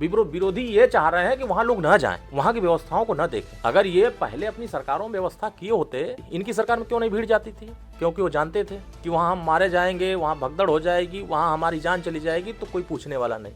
विरोधी ये चाह रहे हैं कि वहाँ लोग न जाएं, वहाँ की व्यवस्थाओं को न देखें। अगर ये पहले अपनी सरकारों में व्यवस्था किए होते, इनकी सरकार में क्यों नहीं भीड़ जाती थी? क्योंकि वो जानते थे कि वहाँ हम मारे जाएंगे, वहाँ भगदड़ हो जाएगी, वहाँ हमारी जान चली जाएगी, तो कोई पूछने वाला नहीं।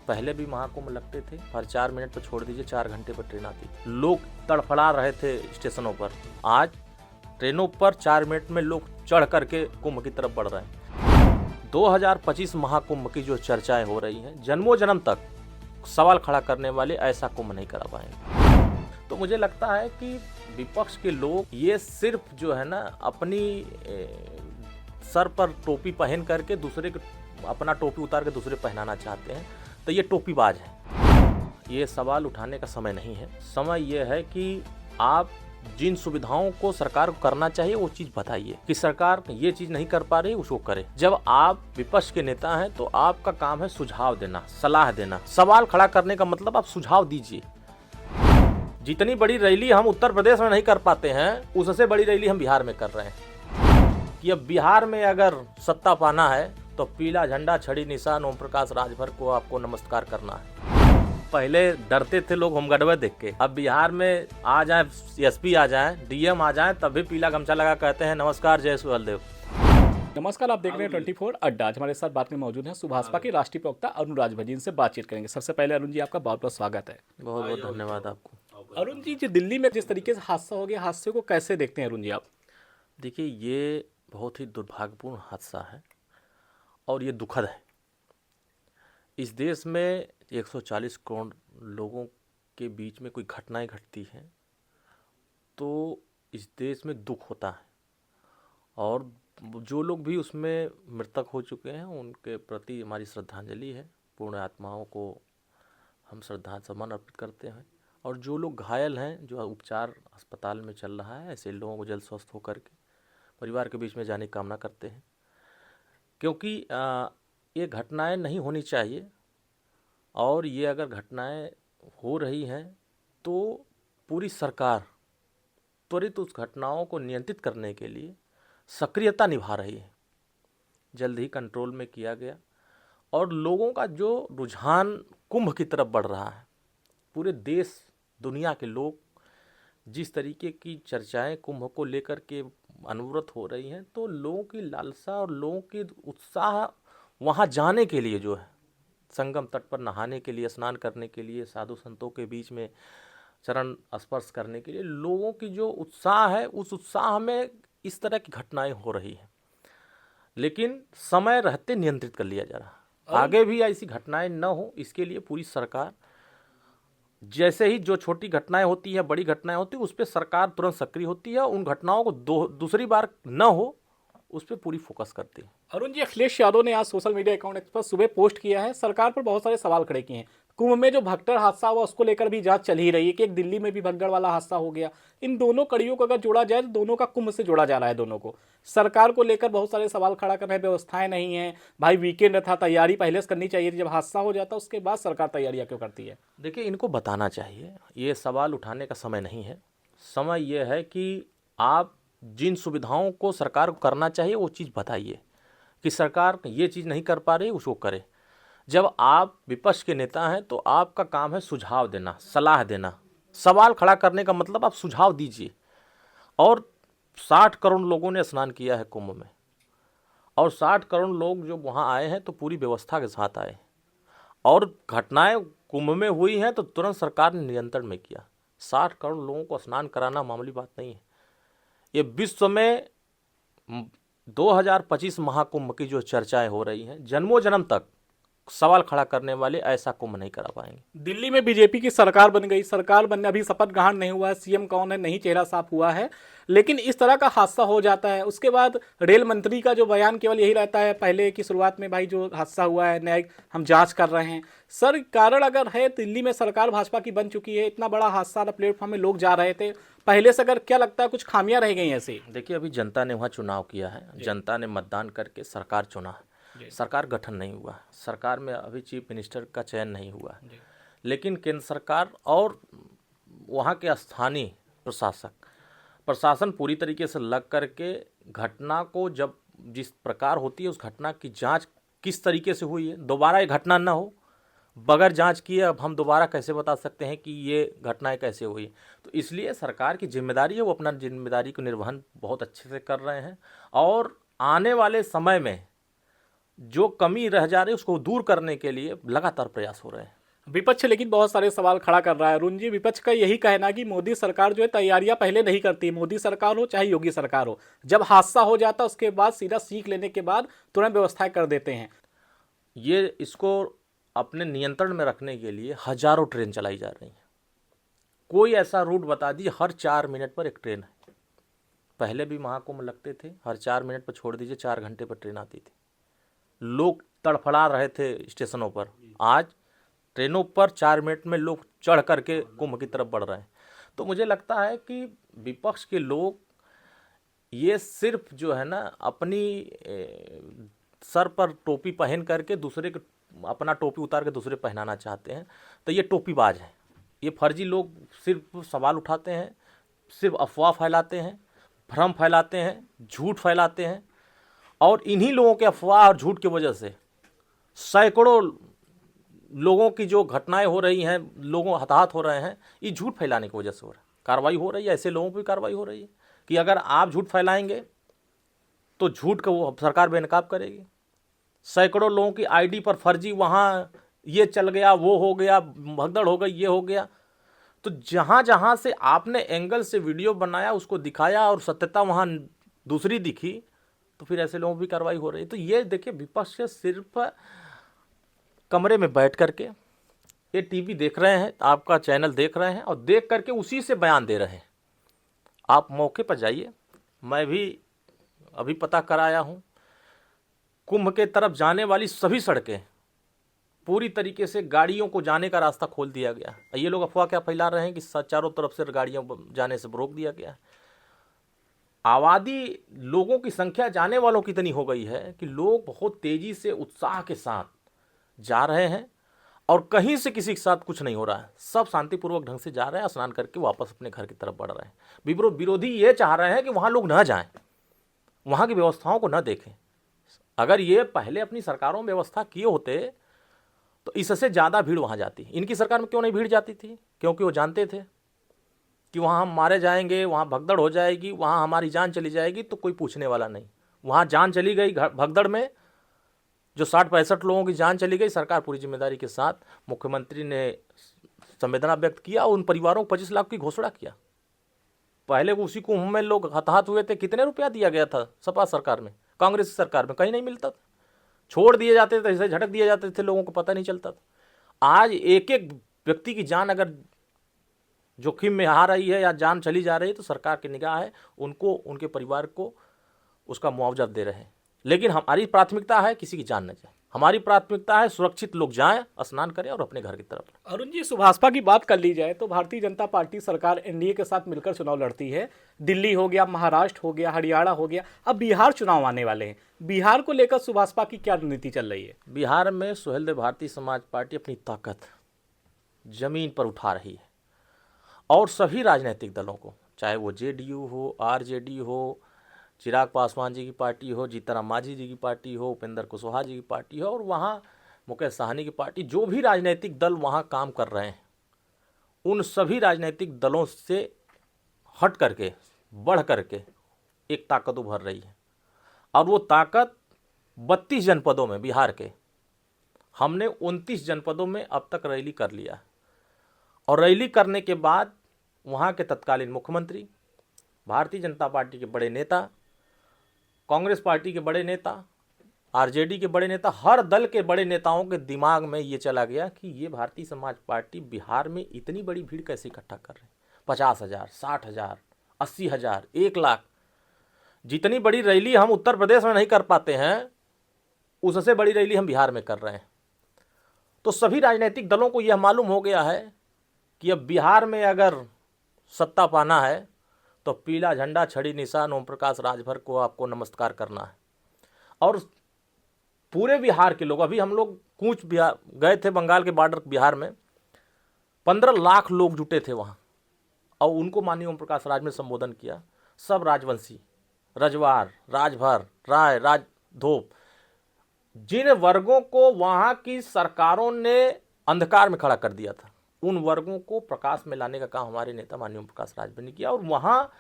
पहले भी महाकुंभ लगते थे, हर 4 मिनट पर छोड़ दीजिए 4 घंटे पर ट्रेन आती, लोग तड़फड़ा रहे थे स्टेशनों पर। आज ट्रेनों पर 4 मिनट में लोग चढ़ करके कुंभ की तरफ बढ़ रहे हैं। 2025 महाकुंभ की जो चर्चाएं हो रही हैं, जन्मों जन्म तक सवाल खड़ा करने वाले ऐसा कुंभ नहीं करा पाएंगे। तो मुझे लगता है कि विपक्ष के लोग ये सिर्फ जो है ना अपनी सर पर टोपी पहन करके दूसरे के अपना टोपी उतार के दूसरे पहनाना चाहते हैं, तो ये टोपीबाज है। ये सवाल उठाने का समय नहीं है। समय ये है कि आप जिन सुविधाओं को सरकार को करना चाहिए वो चीज बताइए कि सरकार ये चीज नहीं कर पा रही, उसको करे। जब आप विपक्ष के नेता हैं तो आपका काम है सुझाव देना, सलाह देना। सवाल खड़ा करने का मतलब आप सुझाव दीजिए। जितनी बड़ी रैली हम उत्तर प्रदेश में नहीं कर पाते हैं, उससे बड़ी रैली हम बिहार में कर रहे हैं कि अब बिहार में अगर सत्ता पाना है तो पीला झंडा, छड़ी निशान, ओम प्रकाश राजभर को आपको नमस्कार करना है। पहले डरते थे लोग होमगार्ड देख के, अब बिहार में आ जाए एसपी आ जाए, डीएम आ जाए, तब भी पीला गमछा लगा कहते हैं नमस्कार जय बलदेव। नमस्कार, आप देख रहे हैं 24 अड्डा। आज हमारे साथ बात में मौजूद हैं सुभाषपा के राष्ट्रीय प्रवक्ता अरुण राजभर जी। इनसे बातचीत करेंगे। सबसे पहले अरुण जी, आपका बहुत बहुत स्वागत है। बहुत बहुत धन्यवाद आपको। अरुण जी, जो दिल्ली में जिस तरीके से हादसा हो गया, हादसे को कैसे देखते हैं अरुण जी आप? देखिए, ये बहुत ही दुर्भाग्यपूर्ण हादसा है और ये दुखद है। इस देश में 140 करोड़ लोगों के बीच में कोई घटनाएं घटती हैं तो इस देश में दुख होता है, और जो लोग भी उसमें मृतक हो चुके हैं उनके प्रति हमारी श्रद्धांजलि है। पूर्ण आत्माओं को हम श्रद्धा सम्मान अर्पित करते हैं, और जो लोग घायल हैं, जो उपचार अस्पताल में चल रहा है, ऐसे लोगों को जल्द स्वस्थ होकर के परिवार के बीच में जाने की कामना करते हैं। क्योंकि ये घटनाएं नहीं होनी चाहिए, और ये अगर घटनाएं हो रही हैं तो पूरी सरकार त्वरित उस घटनाओं को नियंत्रित करने के लिए सक्रियता निभा रही है। जल्द ही कंट्रोल में किया गया, और लोगों का जो रुझान कुंभ की तरफ बढ़ रहा है, पूरे देश दुनिया के लोग जिस तरीके की चर्चाएं कुंभ को लेकर के अनवरत हो रही हैं, तो लोगों की लालसा और लोगों की उत्साह वहाँ जाने के लिए, जो है संगम तट पर नहाने के लिए, स्नान करने के लिए, साधु संतों के बीच में चरण स्पर्श करने के लिए लोगों की जो उत्साह है, उस उत्साह में इस तरह की घटनाएं हो रही हैं। लेकिन समय रहते नियंत्रित कर लिया जा रहा है। आगे भी ऐसी घटनाएं न हो, इसके लिए पूरी सरकार, जैसे ही जो छोटी घटनाएं होती हैं, बड़ी घटनाएं होती हैं, उस पर सरकार तुरंत सक्रिय होती है। उन घटनाओं को दूसरी बार न हो, उस पर पूरी फोकस करती है। अरुण जी, अखिलेश यादव ने आज सोशल मीडिया अकाउंट पर सुबह पोस्ट किया है, सरकार पर बहुत सारे सवाल खड़े किए हैं। कुंभ में जो भगदड़ हादसा हुआ उसको लेकर भी जांच चल ही रही है कि एक दिल्ली में भी भगदड़ वाला हादसा हो गया। इन दोनों कड़ियों को अगर जोड़ा जाए तो दोनों का कुंभ से जोड़ा जा रहा है। दोनों को सरकार को लेकर बहुत सारे सवाल खड़ा कर रहे हैं, व्यवस्थाएं नहीं है। भाई वीकेंड था, तैयारी पहले से करनी चाहिए थी, जब हादसा हो जाता उसके बाद सरकार तैयारियां क्यों करती है? देखिए, इनको बताना चाहिए, ये सवाल उठाने का समय नहीं है। समय ये है कि आप जिन सुविधाओं को सरकार को करना चाहिए वो चीज़ बताइए कि सरकार ये चीज़ नहीं कर पा रही, उसको करे। जब आप विपक्ष के नेता हैं तो आपका काम है सुझाव देना, सलाह देना। सवाल खड़ा करने का मतलब आप सुझाव दीजिए। और 60 करोड़ लोगों ने स्नान किया है कुंभ में, और 60 करोड़ लोग जो वहाँ आए हैं तो पूरी व्यवस्था के साथ आए, और घटनाएं कुंभ में हुई हैं तो तुरंत सरकार ने नियंत्रण में किया। 60 करोड़ लोगों को स्नान कराना मामूली बात नहीं है। ये विश्व में 2025 महाकुंभ की जो चर्चाएं हो रही हैं, जन्मों जन्म तक सवाल खड़ा करने वाले ऐसा कुंभ नहीं करा पाएंगे। दिल्ली में बीजेपी की सरकार बन गई, सरकार बनने अभी शपथ ग्रहण नहीं हुआ है, सीएम कौन है नहीं चेहरा साफ हुआ है, लेकिन इस तरह का हादसा हो जाता है। उसके बाद रेल मंत्री का जो बयान केवल यही रहता है पहले की शुरुआत में, भाई जो हादसा हुआ है न्यायिक हम जांच कर रहे हैं। सर, कारण अगर है दिल्ली में सरकार भाजपा की बन चुकी है, इतना बड़ा हादसा प्लेटफॉर्म में लोग जा रहे थे पहले से, अगर क्या लगता है कुछ खामियां रह गई ऐसे? देखिए, अभी जनता ने वहाँ चुनाव किया है, जनता ने मतदान करके सरकार चुना है। सरकार गठन नहीं हुआ, सरकार में अभी चीफ मिनिस्टर का चयन नहीं हुआ, लेकिन केंद्र सरकार और वहाँ के स्थानीय प्रशासन पूरी तरीके से लग करके घटना को, जब जिस प्रकार होती है उस घटना की जांच किस तरीके से हुई है, दोबारा ये घटना न हो बगैर जांच किए अब हम दोबारा कैसे बता सकते हैं कि ये घटनाएं कैसे हुई। तो इसलिए सरकार की जिम्मेदारी है, वो अपना जिम्मेदारी को निर्वहन बहुत अच्छे से कर रहे हैं और आने वाले समय में जो कमी रह जा रही है उसको दूर करने के लिए लगातार प्रयास हो रहे हैं। विपक्ष लेकिन बहुत सारे सवाल खड़ा कर रहा है अरुण जी। विपक्ष का यही कहना कि मोदी सरकार जो है तैयारियां पहले नहीं करती, मोदी सरकार हो चाहे योगी सरकार हो, जब हादसा हो जाता उसके बाद सीधा सीख लेने के बाद तुरंत व्यवस्थाएं कर देते हैं। ये इसको अपने नियंत्रण में रखने के लिए हजारों ट्रेन चलाई जा रही हैं। कोई ऐसा रूट बता दीजिए, हर 4 मिनट पर एक ट्रेन है। पहले भी महाकुंभ लगते थे, हर 4 मिनट पर छोड़ दीजिए 4 घंटे पर ट्रेन आती थी। लोग तड़फड़ा रहे थे स्टेशनों पर, आज ट्रेनों पर 4 मिनट में लोग चढ़ करके कुंभ की तरफ बढ़ रहे हैं। तो मुझे लगता है कि विपक्ष के लोग ये सिर्फ जो है ना अपनी सर पर टोपी पहन करके दूसरे के अपना टोपी उतार के दूसरे पहनाना चाहते हैं। तो ये टोपीबाज हैं, ये फर्जी लोग सिर्फ सवाल उठाते हैं, सिर्फ अफवाह फैलाते हैं, भ्रम फैलाते हैं, झूठ फैलाते हैं और इन्हीं लोगों के अफवाह और झूठ की वजह से सैकड़ों लोगों की जो घटनाएं हो रही हैं, लोगों हताहत हो रहे हैं, ये झूठ फैलाने की वजह से हो रहा है। कार्रवाई हो रही है, ऐसे लोगों पर भी कार्रवाई हो रही है कि अगर आप झूठ फैलाएंगे तो झूठ का वो सरकार बेनकाब करेगी। सैकड़ों लोगों की आईडी पर फर्जी वहाँ ये चल गया, वो हो गया, भगदड़ हो गई, ये हो गया। तो जहाँ जहाँ से आपने एंगल से वीडियो बनाया उसको दिखाया और सत्यता वहाँ दूसरी दिखी, तो फिर ऐसे लोगों पर भी कार्रवाई हो रही है। तो ये देखिए, विपक्ष सिर्फ कमरे में बैठ करके ये टीवी देख रहे हैं, आपका चैनल देख रहे हैं और देख करके उसी से बयान दे रहे हैं। आप मौके पर जाइए, मैं भी अभी पता कराया हूँ, कुंभ के तरफ जाने वाली सभी सड़कें पूरी तरीके से गाड़ियों को जाने का रास्ता खोल दिया गया। ये लोग अफवाह क्या फैला रहे हैं कि चारों तरफ से गाड़ियां जाने से रोक दिया गया है। आबादी, लोगों की संख्या जाने वालों की इतनी हो गई है कि लोग बहुत तेजी से उत्साह के साथ जा रहे हैं और कहीं से किसी के साथ कुछ नहीं हो रहा है। सब शांतिपूर्वक ढंग से जा रहे हैं, स्नान करके वापस अपने घर की तरफ बढ़ रहे हैं। विरोधी ये चाह रहे हैं कि वहाँ लोग न जाएं, वहाँ की व्यवस्थाओं को न देखें। अगर ये पहले अपनी सरकारों में व्यवस्था किए होते तो इससे ज़्यादा भीड़ वहाँ जाती। इनकी सरकार में क्यों नहीं भीड़ जाती थी? क्योंकि वो जानते थे कि वहाँ हम मारे जाएंगे, वहाँ भगदड़ हो जाएगी, वहाँ हमारी जान चली जाएगी, तो कोई पूछने वाला नहीं। वहाँ जान चली गई भगदड़ में, जो 60-65 लोगों की जान चली गई। सरकार पूरी जिम्मेदारी के साथ, मुख्यमंत्री ने संवेदना व्यक्त किया, उन परिवारों को 25 लाख की घोषणा किया। पहले उसी कुंभ में लोग हताहत हुए थे, कितने रुपया दिया गया था सपा सरकार में, कांग्रेस सरकार में कहीं नहीं मिलता था, छोड़ दिए जाते थे, ऐसे झटक दिए जाते थे, लोगों को पता नहीं चलता था। आज एक एक व्यक्ति की जान अगर जोखिम में आ रही है या जान चली जा रही है तो सरकार की निगाह है, उनको, उनके परिवार को उसका मुआवजा दे रहे हैं। लेकिन हमारी प्राथमिकता है किसी की जान न जाए, हमारी प्राथमिकता है सुरक्षित लोग जाएं, स्नान करें और अपने घर की तरफ। अरुण जी, सुभाषपा की बात कर ली जाए तो भारतीय जनता पार्टी सरकार एनडीए के साथ मिलकर चुनाव लड़ती है। दिल्ली हो गया, महाराष्ट्र हो गया, हरियाणा हो गया, अब बिहार चुनाव आने वाले हैं। बिहार को लेकर सुभाषपा की क्या रणनीति चल रही है? बिहार में सुहेलदेव भारतीय समाज पार्टी अपनी ताकत जमीन पर उठा रही है और सभी राजनीतिक दलों को, चाहे वो जेडीयू हो, आरजेडी हो, चिराग पासवान जी की पार्टी हो, जीतनराम मांझी जी की पार्टी हो, उपेंद्र कुशवाहा जी की पार्टी हो और वहाँ मुकेश साहनी की पार्टी, जो भी राजनीतिक दल वहाँ काम कर रहे हैं, उन सभी राजनीतिक दलों से हट करके, बढ़ करके एक ताकत उभर रही है। और वो ताकत 32 जनपदों में, बिहार के हमने 29 जनपदों में अब तक रैली कर लिया है। और रैली करने के बाद वहाँ के तत्कालीन मुख्यमंत्री, भारतीय जनता पार्टी के बड़े नेता, कांग्रेस पार्टी के बड़े नेता, आरजेडी के बड़े नेता, हर दल के बड़े नेताओं के दिमाग में ये चला गया कि ये भारतीय समाज पार्टी बिहार में इतनी बड़ी भीड़ कैसे इकट्ठा कर रहे हैं। 50,000, 60,000, 80,000, 1 लाख, जितनी बड़ी रैली हम उत्तर प्रदेश में नहीं कर पाते हैं, उससे बड़ी रैली हम बिहार में कर रहे हैं। तो सभी राजनीतिक दलों को यह मालूम हो गया है कि अब बिहार में अगर सत्ता पाना है तो पीला झंडा, छड़ी निशान, ओम प्रकाश राजभर को आपको नमस्कार करना है। और पूरे बिहार के लोग, अभी हम लोग कूच बिहार गए थे, बंगाल के बॉर्डर बिहार में 15 लाख लोग जुटे थे वहाँ और उनको माननीय ओम प्रकाश राज में संबोधन किया। सब राजवंशी, रजवार, राजभर, राय, राजधोप, जिन वर्गों को वहाँ की सरकारों ने अंधकार में खड़ा कर दिया था। उन वर्गों को प्रकाश में लाने का काम हमारे नेता माननीय ओम प्रकाश राजभर ने किया, और वहाँ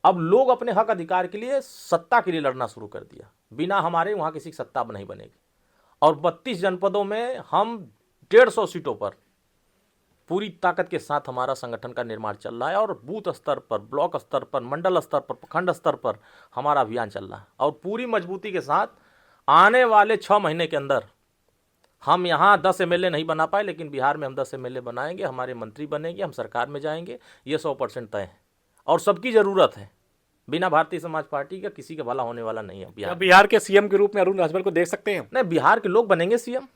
अब लोग अपने हक अधिकार के लिए, सत्ता के लिए लड़ना शुरू कर दिया। बिना हमारे वहाँ किसी की सत्ता नहीं बनेगी। और 32 जनपदों में हम 150 सीटों पर पूरी ताकत के साथ हमारा संगठन का निर्माण चल रहा है, और बूथ स्तर पर, ब्लॉक स्तर पर, मंडल स्तर पर, प्रखंड स्तर पर हमारा अभियान चल रहा है। और पूरी मजबूती के साथ आने वाले 6 महीने के अंदर हम यहाँ 10 एमएलए नहीं बना पाए, लेकिन बिहार में हम 10 एमएलए बनाएंगे, हमारे मंत्री बनेंगे, हम सरकार में जाएंगे, ये 100% तय है। और सबकी ज़रूरत है, बिना भारतीय समाज पार्टी का किसी का भला होने वाला नहीं है। बिहार के सीएम के रूप में अरुण राजभर को देख सकते हैं? नहीं, बिहार के लोग बनेंगे सीएम।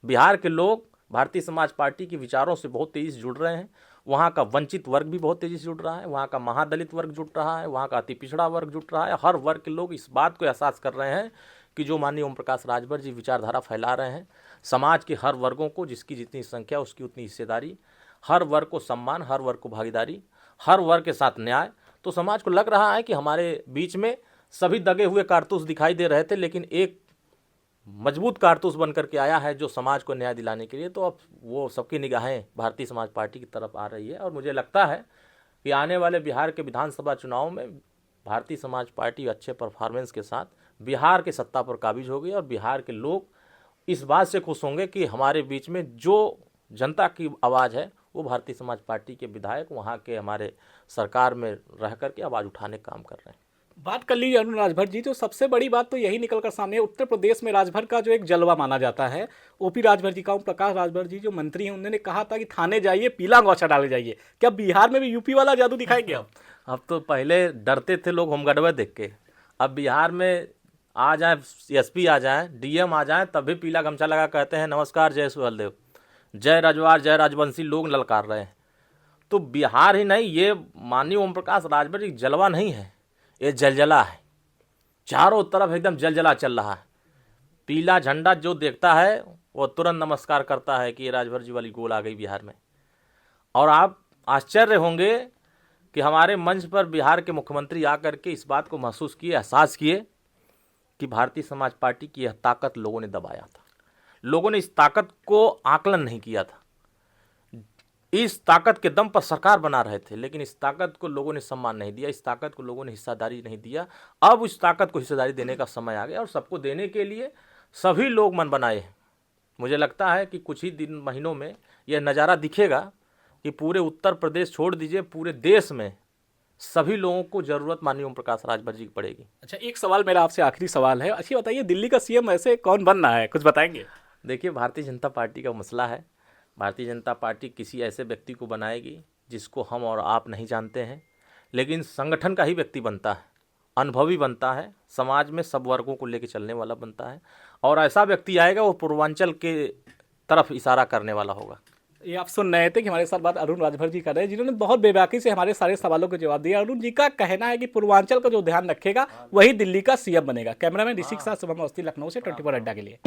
बिहार के लोग भारतीय समाज पार्टी के विचारों से बहुत तेज़ी से जुड़ रहे हैं। वहाँ का वंचित वर्ग भी बहुत तेज़ी से जुड़ रहा है, वहाँ का महादलित वर्ग जुड़ रहा है, वहाँ का अति पिछड़ा वर्ग जुड़ रहा है। हर वर्ग के लोग इस बात को एहसास कर रहे हैं कि जो माननीय ओम प्रकाश राजभर जी विचारधारा फैला रहे हैं, समाज के हर वर्गों को जिसकी जितनी संख्या उसकी उतनी हिस्सेदारी, हर वर्ग को सम्मान, हर वर्ग को भागीदारी, हर वर्ग के साथ न्याय, तो समाज को लग रहा है कि हमारे बीच में सभी दगे हुए कारतूस दिखाई दे रहे थे, लेकिन एक मजबूत कारतूस बन करके आया है जो समाज को न्याय दिलाने के लिए। तो अब वो सबकी निगाहें भारतीय समाज पार्टी की तरफ आ रही है, और मुझे लगता है कि आने वाले बिहार के विधानसभा चुनाव में भारतीय समाज पार्टी अच्छे परफॉर्मेंस के साथ बिहार के सत्ता पर काबिज होगी, और बिहार के लोग इस बात से खुश होंगे कि हमारे बीच में जो जनता की आवाज़ है वो भारतीय समाज पार्टी के विधायक वहाँ के हमारे सरकार में रह करके आवाज़ उठाने का काम कर रहे हैं। बात कर लीजिए अरुण राजभर जी, तो सबसे बड़ी बात तो यही निकल कर सामने है, उत्तर प्रदेश में राजभर का जो एक जलवा माना जाता है, ओपी राजभर जी का, ओम प्रकाश राजभर जी जो मंत्री हैं, उन्होंने कहा था कि थाने जाइए, पीला गौछा डाले जाइए। क्या बिहार में भी यूपी वाला जादू दिखाएंगे आप? अब तो पहले डरते थे लोग होमगार्ड देख के, अब बिहार में आ जाए एसपी आ जाए, डीएम आ जाए, तब भी पीला गमछा लगा कहते हैं नमस्कार, जय सुहेलदेव, जय रजवार, जय राजवंशी, लोग ललकार रहे हैं। तो बिहार ही नहीं, ये माननीय ओम प्रकाश राजभर जी जलवा नहीं है, ये जलजला है। चारों तरफ एकदम जलजला चल रहा है। पीला झंडा जो देखता है वो तुरंत नमस्कार करता है कि ये राजभर जी वाली गोल आ गई बिहार में। और आप आश्चर्य होंगे कि हमारे मंच पर बिहार के मुख्यमंत्री आकर के इस बात को महसूस किए, एहसास किए कि भारतीय समाज पार्टी की यह ताकत लोगों ने दबाया था। लोगों ने इस ताकत को आकलन नहीं किया था। इस ताकत के दम पर सरकार बना रहे थे, लेकिन इस ताकत को लोगों ने सम्मान नहीं दिया, इस ताकत को लोगों ने हिस्सेदारी नहीं दिया। अब इस ताकत को हिस्सेदारी देने का समय आ गया, और सबको देने के लिए सभी लोग मन बनाए हैं। मुझे लगता है कि कुछ ही दिन, महीनों में यह नज़ारा दिखेगा कि पूरे उत्तर प्रदेश छोड़ दीजिए, पूरे देश में सभी लोगों को जरूरत माननीय ओम प्रकाश राजभर जी की पड़ेगी। अच्छा, एक सवाल मेरा आपसे, आखिरी सवाल है। अच्छी बताइए, दिल्ली का सीएम ऐसे कौन बनना है, कुछ बताएंगे? देखिए, भारतीय जनता पार्टी का मसला है। भारतीय जनता पार्टी किसी ऐसे व्यक्ति को बनाएगी जिसको हम और आप नहीं जानते हैं, लेकिन संगठन का ही व्यक्ति बनता है, अनुभवी बनता है, समाज में सब वर्गों को लेकर चलने वाला बनता है, और ऐसा व्यक्ति आएगा वो पूर्वांचल के तरफ इशारा करने वाला होगा। ये आप सुन रहे थे कि हमारे साथ बात अरुण राजभर जी कर रहे हैं, जिन्होंने बहुत बेबाकी से हमारे सारे सवालों के जवाब दिया। अरुण जी का कहना है कि पूर्वांचल का जो ध्यान रखेगा वही दिल्ली का सीएम बनेगा। कैमरामैन ऋषि के साथ शुभम अवस्थी, लखनऊ से 24 अड्डा के लिए।